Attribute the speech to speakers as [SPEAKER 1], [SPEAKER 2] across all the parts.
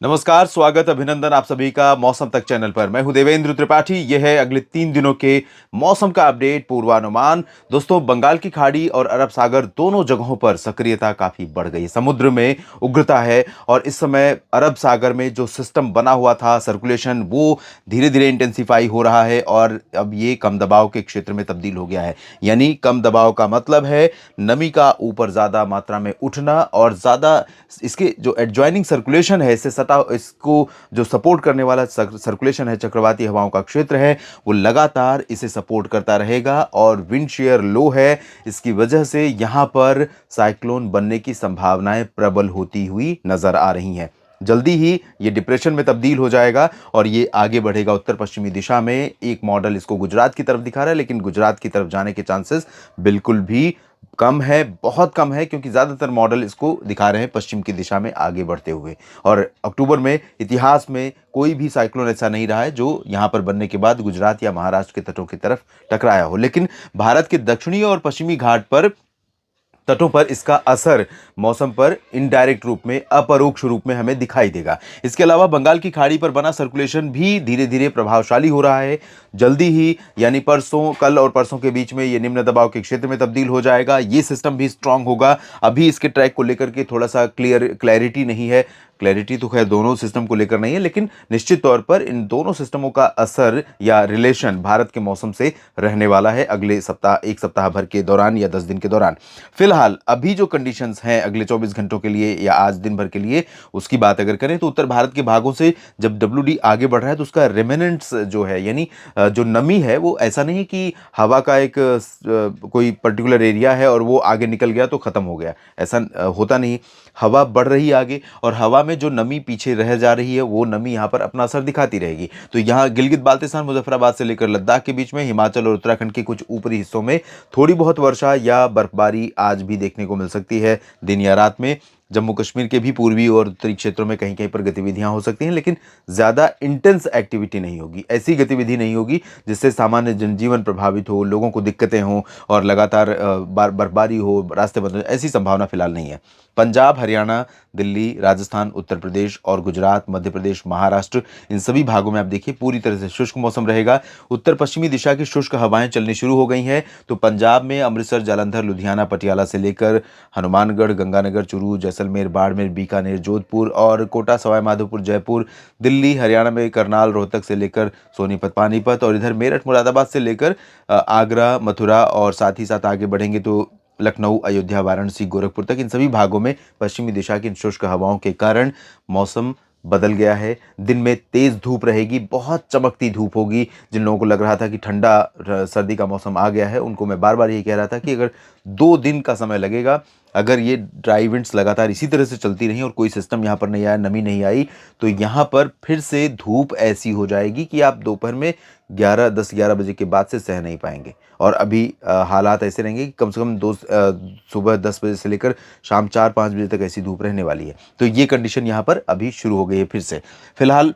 [SPEAKER 1] नमस्कार, स्वागत, अभिनंदन आप सभी का मौसम तक चैनल पर। मैं हूं देवेंद्र त्रिपाठी। यह है अगले 3 दिनों के मौसम का अपडेट, पूर्वानुमान। दोस्तों, बंगाल की खाड़ी और अरब सागर दोनों जगहों पर सक्रियता काफी बढ़ गई है। समुद्र में उग्रता है और इस समय अरब सागर में जो सिस्टम बना हुआ था, सर्कुलेशन, वो धीरे धीरे इंटेंसिफाई हो रहा है और अब ये कम दबाव के क्षेत्र में तब्दील हो गया है। यानी कम दबाव का मतलब है नमी का ऊपर ज्यादा मात्रा में उठना और ज्यादा इसके जो एडजॉइनिंग सर्कुलेशन है, इससे सटा इसको जो सपोर्ट करने वाला सर्कुलेशन है, चक्रवाती हवाओं का क्षेत्र है, वो लगातार इसे सपोर्ट करता रहेगा और विंड शेयर लो है। इसकी वजह से यहां पर साइक्लोन बनने की संभावनाएं प्रबल होती हुई नजर आ रही हैं। जल्दी ही ये डिप्रेशन में तब्दील हो जाएगा और ये आगे बढ़ेगा उत्तर पश्चिमी दिशा में। एक मॉडल इसको गुजरात की तरफ दिखा रहा है, लेकिन गुजरात की तरफ जाने के चांसेस बिल्कुल भी कम है, बहुत कम है, क्योंकि ज्यादातर मॉडल इसको दिखा रहे हैं पश्चिम की दिशा में आगे बढ़ते हुए। और अक्टूबर में इतिहास में कोई भी साइक्लोन ऐसा नहीं रहा है जो यहां पर बनने के बाद गुजरात या महाराष्ट्र के तटों की तरफ टकराया हो। लेकिन भारत के दक्षिणी और पश्चिमी घाट पर तटों पर इसका असर मौसम पर इनडायरेक्ट रूप में, अपरोक्ष रूप में हमें दिखाई देगा। इसके अलावा बंगाल की खाड़ी पर बना सर्कुलेशन भी धीरे धीरे प्रभावशाली हो रहा है। जल्दी ही, यानी परसों, कल और परसों के बीच में ये निम्न दबाव के क्षेत्र में तब्दील हो जाएगा। ये सिस्टम भी स्ट्रांग होगा। अभी इसके ट्रैक को लेकर के थोड़ा सा क्लैरिटी नहीं है। क्लैरिटी तो खैर दोनों सिस्टम को लेकर नहीं है, लेकिन निश्चित तौर पर इन दोनों सिस्टमों का असर या रिलेशन भारत के मौसम से रहने वाला है अगले सप्ताह, एक सप्ताह भर के दौरान या 10 दिन के दौरान। फिलहाल अभी जो कंडीशंस हैं अगले 24 घंटों के लिए या आज दिन भर के लिए, उसकी बात अगर करें तो उत्तर भारत के भागों से जब WD आगे बढ़ रहा है तो उसका रिमेनेंट्स जो है, यानी जो नमी है, वो ऐसा नहीं है कि हवा का एक कोई पर्टिकुलर एरिया है और वो आगे निकल गया तो खत्म हो गया। ऐसा होता नहीं। हवा बढ़ रही है आगे और हवा में जो नमी पीछे रह जा रही है वो नमी यहाँ पर अपना असर दिखाती रहेगी। तो यहाँ गिलगित बाल्टिस्तान, मुजफ्फराबाद से लेकर लद्दाख के बीच में, हिमाचल और उत्तराखंड के कुछ ऊपरी हिस्सों में थोड़ी बहुत वर्षा या बर्फबारी आज भी देखने को मिल सकती है दिन या रात में। जम्मू कश्मीर के भी पूर्वी और उत्तरी क्षेत्रों में कहीं कहीं पर गतिविधियां हो सकती हैं, लेकिन ज़्यादा इंटेंस एक्टिविटी नहीं होगी। ऐसी गतिविधि नहीं होगी जिससे सामान्य जनजीवन प्रभावित हो, लोगों को दिक्कतें हों और लगातार बर्फबारी हो, रास्ते बंद हो, ऐसी संभावना फिलहाल नहीं है। पंजाब, हरियाणा, दिल्ली, राजस्थान, उत्तर प्रदेश और गुजरात, मध्य प्रदेश, महाराष्ट्र, इन सभी भागों में आप देखिए पूरी तरह से शुष्क मौसम रहेगा। उत्तर पश्चिमी दिशा की शुष्क हवाएं चलनी शुरू हो गई हैं। तो पंजाब में अमृतसर, जालंधर, लुधियाना, पटियाला से लेकर हनुमानगढ़, गंगानगर, चुरू, जैसलमेर, बाड़मेर, बीकानेर, जोधपुर और कोटा, सवाई माधोपुर, जयपुर। दिल्ली, हरियाणा में करनाल, रोहतक से लेकर सोनीपत, पानीपत और इधर मेरठ, मुरादाबाद से लेकर आगरा, मथुरा और साथ ही साथ आगे बढ़ेंगे तो लखनऊ, अयोध्या, वाराणसी, गोरखपुर तक, इन सभी भागों में पश्चिमी दिशा की इन शुष्क हवाओं के कारण मौसम बदल गया है। दिन में तेज धूप रहेगी, बहुत चमकती धूप होगी। जिन लोगों को लग रहा था कि ठंडा सर्दी का मौसम आ गया है, उनको मैं बार बार यही कह रहा था कि अगर 2 दिन का समय लगेगा, अगर ये ड्राई विंड्स लगातार इसी तरह से चलती रही और कोई सिस्टम यहाँ पर नहीं आया, नमी नहीं आई, तो यहाँ पर फिर से धूप ऐसी हो जाएगी कि आप दोपहर में 10-11 बजे के बाद से सह नहीं पाएंगे। और अभी हालात ऐसे रहेंगे कि कम से कम सुबह 10 बजे से लेकर शाम 4-5 बजे तक ऐसी धूप रहने वाली है। तो ये कंडीशन यहाँ पर अभी शुरू हो गई है फिर से। फिलहाल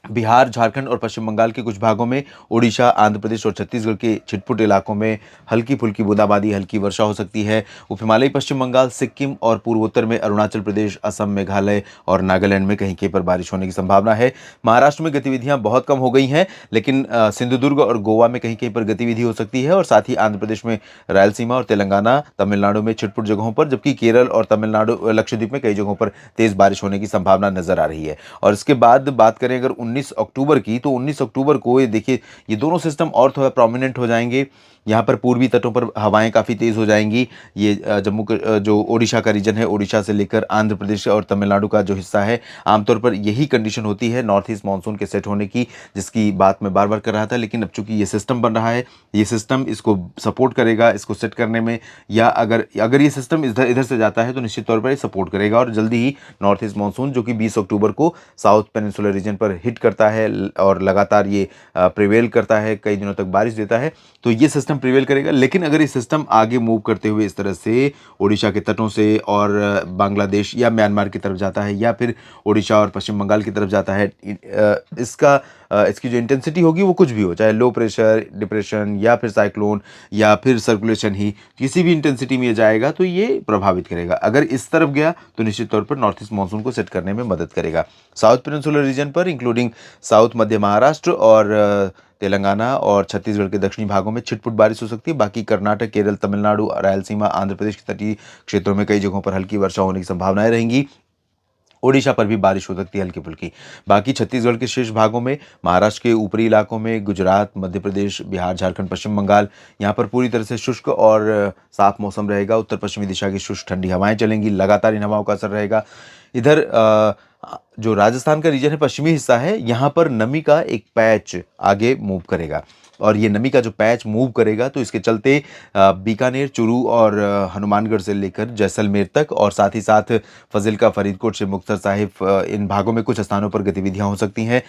[SPEAKER 1] बिहार, झारखंड और पश्चिम बंगाल के कुछ भागों में, ओडिशा, आंध्र प्रदेश और छत्तीसगढ़ के छिटपुट इलाकों में हल्की फुल्की बूंदाबांदी, हल्की वर्षा हो सकती है। उप हिमालयी पश्चिम बंगाल, सिक्किम और पूर्वोत्तर में अरुणाचल प्रदेश, असम, मेघालय और नागालैंड में कहीं कहीं पर बारिश होने की संभावना है। महाराष्ट्र में गतिविधियां बहुत कम हो गई हैं, लेकिन सिंधुदुर्ग और गोवा में कहीं कहीं पर गतिविधि हो सकती है और साथ ही आंध्र प्रदेश में रायलसीमा और तेलंगाना, तमिलनाडु में छिटपुट जगहों पर, जबकि केरल और तमिलनाडु, लक्षद्वीप में कई जगहों पर तेज बारिश होने की संभावना नजर आ रही है। और इसके बाद बात करें अगर 19 अक्टूबर की, तो 19 अक्टूबर को ये देखिए, ये दोनों सिस्टम और थोड़ा प्रोमिनेंट हो जाएंगे। यहाँ पर पूर्वी तटों पर हवाएं काफ़ी तेज़ हो जाएंगी। ये जो ओडिशा का रीजन है, ओडिशा से लेकर आंध्र प्रदेश और तमिलनाडु का जो हिस्सा है, आमतौर पर यही कंडीशन होती है नॉर्थ ईस्ट मानसून के सेट होने की, जिसकी बात मैं बार बार कर रहा था। लेकिन अब चूंकि ये सिस्टम बन रहा है, ये सिस्टम इसको सपोर्ट करेगा, इसको सेट करने में, या अगर ये सिस्टम इधर इधर से जाता है तो निश्चित तौर पर ये सपोर्ट करेगा और जल्दी ही नॉर्थ ईस्ट मानसून, जो कि 20 अक्टूबर को साउथ पेनिनसुलर रीजन पर हिट करता है और लगातार ये प्रिवेल करता है, कई दिनों तक बारिश देता है, तो ये सिस्टम प्रिवेल करेगा। लेकिन अगर ये सिस्टम आगे मूव करते हुए इस तरह से ओडिशा के तटों से और बांग्लादेश या म्यांमार की तरफ जाता है या फिर ओडिशा और पश्चिम बंगाल की तरफ जाता है, इसका इसकी जो इंटेंसिटी होगी वो कुछ भी हो, चाहे लो प्रेशर, डिप्रेशन या फिर साइक्लोन या फिर सर्कुलेशन ही, किसी भी इंटेंसिटी में ये जाएगा तो ये प्रभावित करेगा। अगर इस तरफ गया तो निश्चित तौर पर नॉर्थ ईस्ट मानसून को सेट करने में मदद करेगा। साउथ पेनिनसुलर रीजन पर इंक्लूडिंग साउथ मध्य महाराष्ट्र और तेलंगाना और छत्तीसगढ़ के दक्षिणी भागों में छिटपुट बारिश हो सकती है। बाकी कर्नाटक, केरल, तमिलनाडु, रायलसीमा, आंध्र प्रदेश के तटीय क्षेत्रों में कई जगहों पर हल्की वर्षा होने की संभावनाएं रहेंगी। ओडिशा पर भी बारिश हो सकती है हल्की फुल्की। बाकी छत्तीसगढ़ के शेष भागों में, महाराष्ट्र के ऊपरी इलाकों में, गुजरात, मध्य प्रदेश, बिहार, झारखंड, पश्चिम बंगाल, यहाँ पर पूरी तरह से शुष्क और साफ मौसम रहेगा। उत्तर पश्चिमी दिशा की शुष्क ठंडी हवाएं चलेंगी, लगातार इन हवाओं का असर रहेगा। इधर जो राजस्थान का रीजन है, पश्चिमी हिस्सा है, यहाँ पर नमी का एक पैच आगे मूव करेगा और ये नमी का जो पैच मूव करेगा तो इसके चलते बीकानेर, चूरू और हनुमानगढ़ से लेकर जैसलमेर तक और साथ ही साथ फजिल्का, फरीदकोट से मुक्तसर साहिब, इन भागों में कुछ स्थानों पर गतिविधियां हो सकती हैं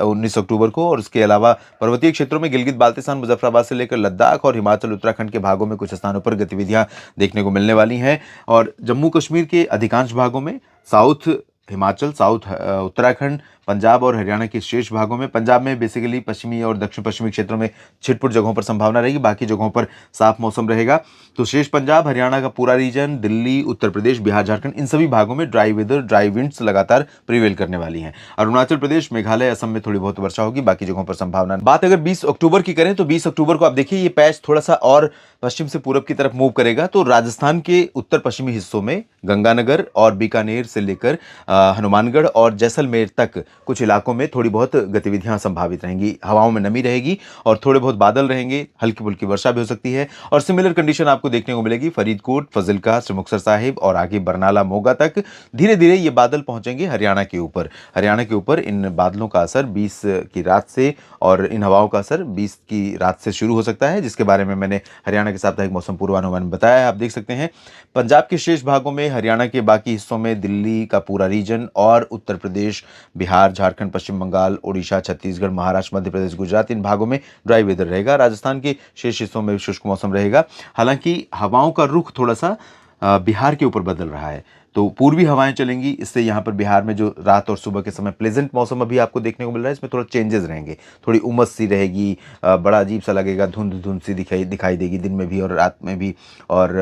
[SPEAKER 1] 19 अक्टूबर को। और उसके अलावा पर्वतीय क्षेत्रों में गिलगित बाल्टिस्तान, मुजफ्फराबाद से लेकर लद्दाख और हिमाचल, उत्तराखंड के भागों में कुछ स्थानों पर गतिविधियां देखने को मिलने वाली हैं। और जम्मू कश्मीर के अधिकांश भागों में, साउथ हिमाचल, साउथ उत्तराखंड, पंजाब और हरियाणा के शेष भागों में, पंजाब में बेसिकली पश्चिमी और दक्षिण पश्चिमी क्षेत्रों में छिटपुट जगहों पर संभावना रहेगी, बाकी जगहों पर साफ मौसम रहेगा। तो शेष पंजाब, हरियाणा का पूरा रीजन, दिल्ली, उत्तर प्रदेश, बिहार, झारखंड, इन सभी भागों में ड्राई वेदर, ड्राई विंड्स लगातार प्रिवेल करने वाली हैं। अरुणाचल प्रदेश, मेघालय, असम में थोड़ी बहुत वर्षा होगी, बाकी जगहों पर संभावना। बात अगर 20 अक्टूबर की करें तो 20 अक्टूबर को आप देखिए ये पैच थोड़ा सा और पश्चिम से पूरब की तरफ मूव करेगा। तो राजस्थान के उत्तर पश्चिमी हिस्सों में गंगानगर और बीकानेर से लेकर हनुमानगढ़ और जैसलमेर तक कुछ इलाकों में थोड़ी बहुत गतिविधियां संभावित रहेंगी। हवाओं में नमी रहेगी और थोड़े बहुत बादल रहेंगे, हल्की फुल्की वर्षा भी हो सकती है। और सिमिलर कंडीशन आपको देखने को मिलेगी फरीदकोट, फजिल्का से मुक्तसर साहिब और आगे बरनाला, मोगा तक। धीरे धीरे ये बादल पहुंचेंगे हरियाणा के ऊपर। हरियाणा के ऊपर इन बादलों का असर 20 की रात से और इन हवाओं का असर 20 की रात से शुरू हो सकता है, जिसके बारे में मैंने हरियाणा के साप्ताहिक मौसम पूर्वानुमान में बताया है, आप देख सकते हैं। पंजाब के शेष भागों में, हरियाणा के बाकी हिस्सों में, दिल्ली का पूरा रीजन और उत्तर प्रदेश, बिहार, झारखंड, पश्चिम बंगाल, ओडिशा, छत्तीसगढ़, महाराष्ट्र, मध्य प्रदेश, गुजरात, इन भागों में ड्राई वेदर रहेगा। राजस्थान के शेष हिस्सों में शुष्क मौसम रहेगा। हालांकि हवाओं का रुख थोड़ा सा बिहार के ऊपर बदल रहा है, तो पूर्वी हवाएं चलेंगी। इससे यहाँ पर बिहार में जो रात और सुबह के समय प्लेजेंट मौसम अभी आपको देखने को मिल रहा है, इसमें थोड़ा चेंजेस रहेंगे, थोड़ी उमस सी रहेगी, बड़ा अजीब सा लगेगा, धुंध धुंध सी दिखाई देगी दिन में भी और रात में भी, और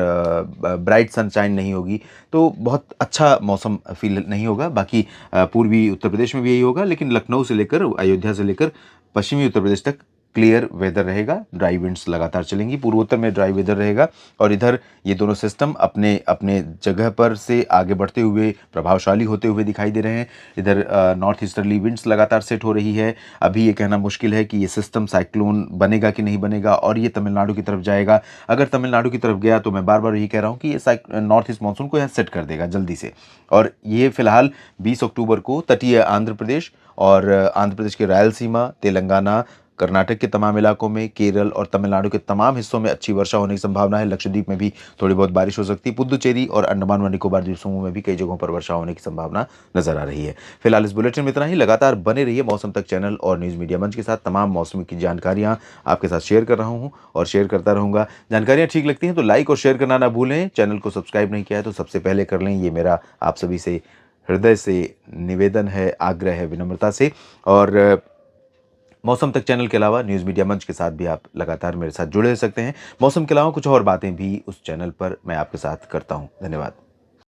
[SPEAKER 1] ब्राइट सनशाइन नहीं होगी, तो बहुत अच्छा मौसम फील नहीं होगा। बाकी पूर्वी उत्तर प्रदेश में भी यही होगा, लेकिन लखनऊ से लेकर, अयोध्या से लेकर पश्चिमी उत्तर प्रदेश तक क्लियर वेदर रहेगा। ड्राई विंड्स लगातार चलेंगी, पूर्वोत्तर में ड्राई वेदर रहेगा और इधर ये दोनों सिस्टम अपने अपने जगह पर से आगे बढ़ते हुए, प्रभावशाली होते हुए दिखाई दे रहे हैं। इधर नॉर्थ ईस्टर्ली विंड्स लगातार सेट हो रही है। अभी ये कहना मुश्किल है कि ये सिस्टम साइक्लोन बनेगा कि नहीं बनेगा और ये तमिलनाडु की तरफ जाएगा। अगर तमिलनाडु की तरफ गया तो मैं बार बार यही कह रहा हूँ कि ये नॉर्थ ईस्ट मानसून को यहाँ सेट कर देगा जल्दी से। और ये फिलहाल 20 अक्टूबर को तटीय आंध्र प्रदेश और आंध्र प्रदेश के रायलसीमा, तेलंगाना, कर्नाटक के तमाम इलाकों में, केरल और तमिलनाडु के तमाम हिस्सों में अच्छी वर्षा होने की संभावना है। लक्षद्वीप में भी थोड़ी बहुत बारिश हो सकती है। पुदुचेरी और अंडमान व निकोबार द्वीप समूह में भी कई जगहों पर वर्षा होने की संभावना नजर आ रही है। फिलहाल इस बुलेटिन में इतना ही। लगातार बने रहिए मौसम तक चैनल और न्यूज़ मीडिया मंच के साथ। तमाम मौसम की जानकारियां आपके साथ शेयर कर रहा हूं और शेयर करता रहूंगा। जानकारियां ठीक लगती हैं तो लाइक और शेयर करना ना भूलें। चैनल को सब्सक्राइब नहीं किया है तो सबसे पहले कर लें, ये मेरा आप सभी से हृदय से निवेदन है, आग्रह है, विनम्रता से। और मौसम तक चैनल के अलावा न्यूज़ मीडिया मंच के साथ भी आप लगातार मेरे साथ जुड़े रह सकते हैं। मौसम के अलावा कुछ और बातें भी उस चैनल पर मैं आपके साथ करता हूं। धन्यवाद।